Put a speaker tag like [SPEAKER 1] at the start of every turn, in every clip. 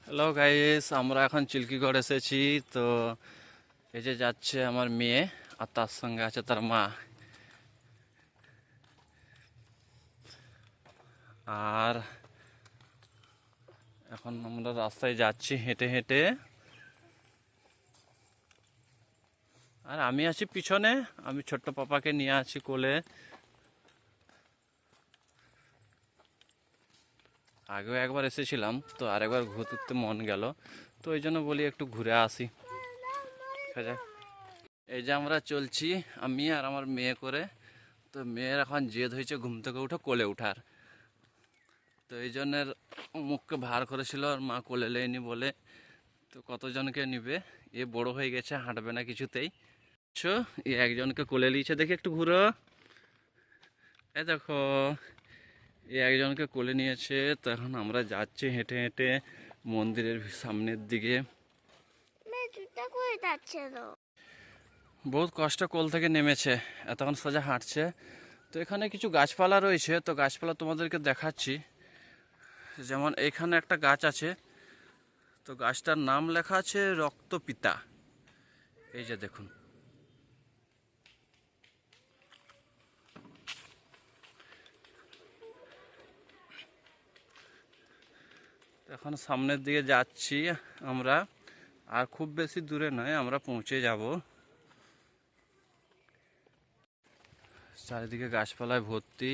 [SPEAKER 1] Hello guys, আমরা এখন চিল্কিগড় এসেছি। তো এই যে যাচ্ছে আমার মেয়ে, আর তার সঙ্গে আছে তার মা। আর এখন আমরা রাস্তায় যাচ্ছি হেঁটে হেঁটে। আর আমি আছি পিছনে, আমি ছোট্ট পাপাকে নিয়ে আছি কোলে। আগেও একবার এসেছিলাম, তো আরেকবার ঘুরতে মন গেল, তো ওই জন্য বলি একটু ঘুরে আসি। দেখা যাক। এই যে আমরা চলছি, আমি আর আমার মেয়ে করে। তো মেয়ের এখন জেদ হয়েছে ঘুম থেকে উঠে কোলে উঠার। তো এই জন্যের মুখকে ভার করেছিল, আর মা কোলে লেয়নি বলে। তো কতজনকে নিবে, এ বড় হয়ে গেছে, হাঁটবে না কিছুতেই। এ একজনকে কোলে নিয়েছে, দেখি একটু ঘুরো। এই দেখো, এ একজনকে কোলে নিয়েছে। তো এখন আমরা যাচ্ছি হেঁটে হেঁটে মন্দিরের সামনের দিকে। বহুত কষ্ট কোল থেকে নেমেছে, এতক্ষণ সোজা হাঁটছে। তো এখানে কিছু গাছপালা রয়েছে, তো গাছপালা তোমাদেরকে দেখাচ্ছি। যেমন এখানে একটা গাছ আছে, তো গাছটার নাম লেখা আছে রক্তপিতা। এই যে দেখুন, এখন সামনের দিকে যাচ্ছি আমরা। আর খুব বেশি দূরে নয়, আমরা পৌঁছে যাব। চারিদিকে গাছপালায় ভর্তি।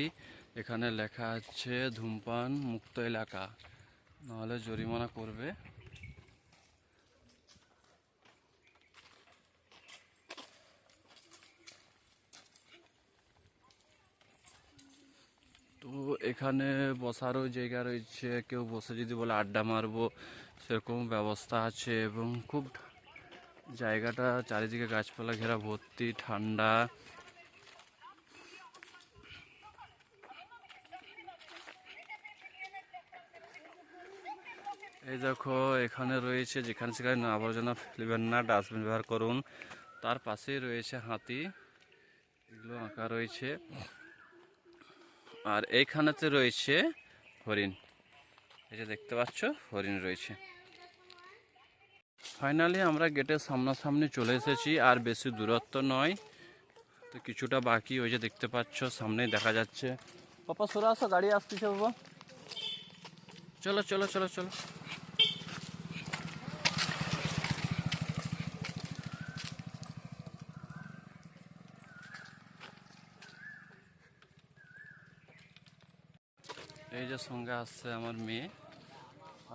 [SPEAKER 1] এখানে লেখা আছে ধূমপান মুক্ত এলাকা, নাহলে জরিমানা করবে। তো এখানে বসারও জায়গা রয়েছে, কেউ বসে যদি বলে আড্ডা মারবো, সেরকম ব্যবস্থা আছে। এবং খুব জায়গাটা চারিদিকে গাছপালা ঘেরা ভর্তি, ঠান্ডা। এই দেখো, এখানে রয়েছে যেখানে সেখানে আবর্জনা ফেলবেন না, ডাস্টবিন ব্যবহার করুন। তার পাশেই রয়েছে হাতি, এগুলো আঁকা রয়েছে। আর এইখানেতে রয়েছে হরিণ, এই যে দেখতে পাচ্ছ হরিণ রয়েছে। ফাইনালি আমরা গেটের সামনাসামনি চলে এসেছি, আর বেশি দূরত্ব নয়। তো কিছুটা বাকি, ওই যে দেখতে পাচ্ছ সামনেই দেখা যাচ্ছে। পাপা সরে আসো, গাড়ি আসতেছে বাবা। চলো চলো চলো চলো। এই যে সঙ্গে আসছে আমার মেয়ে,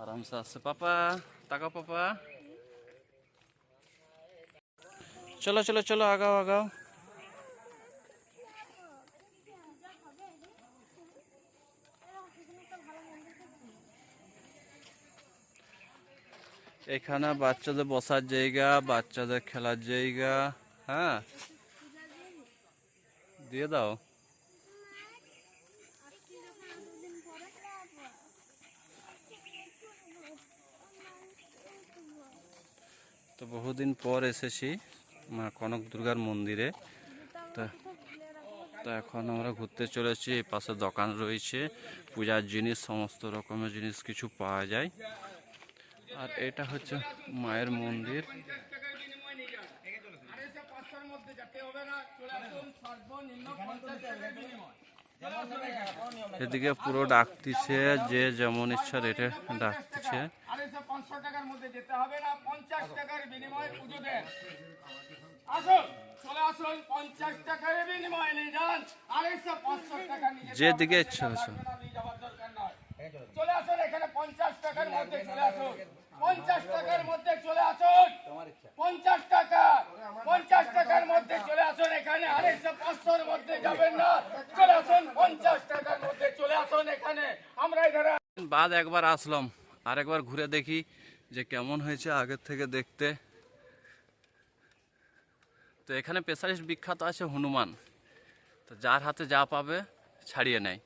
[SPEAKER 1] আরামসে আসছে। পাপা তাকাও, পাপা চলো চলো চলো, আগাও আগাও। এখানে বাচ্চাদের বসার জায়গা, বাচ্চাদের খেলার জায়গা। হ্যাঁ, দিয়ে দাও। তো বহুদিন পর এসেছি মা কনক দুর্গার মন্দিরে। তো তো এখন আমরা ঘুরতে চলেছি। এই পাশে দোকান রয়েছে, পূজার জিনিস, সমস্ত রকমের জিনিস কিছু পাওয়া যায়। আর এটা হচ্ছে মায়ের মন্দির। এদিকে পুরো ডাকতিছে, যে যেমন ইচ্ছা রেটে ডাকতিছে। যেদিকে ইচ্ছা হচ্ছে
[SPEAKER 2] চলে আসুন, এখানে 50 টাকার মধ্যে চলে আসুন, 50 টাকার মধ্যে চলে আসুন, 50 টাকা, 50 টাকার মধ্যে চলে আসুন। এখানে 250 500 মধ্যে যাবেন না, চলে আসুন 50 টাকার মধ্যে চলে আসুন। এখানে আমরা এখানে
[SPEAKER 1] বাদ একবার আসলাম, আর একবার ঘুরে দেখি যে কেমন হয়েছে আগের থেকে দেখতে। তো এখানে স্পেশালিস্ট বিখ্যাত আছে হনুমান, তো যার হাতে যা পাবে ছাড়িয়ে নেয়।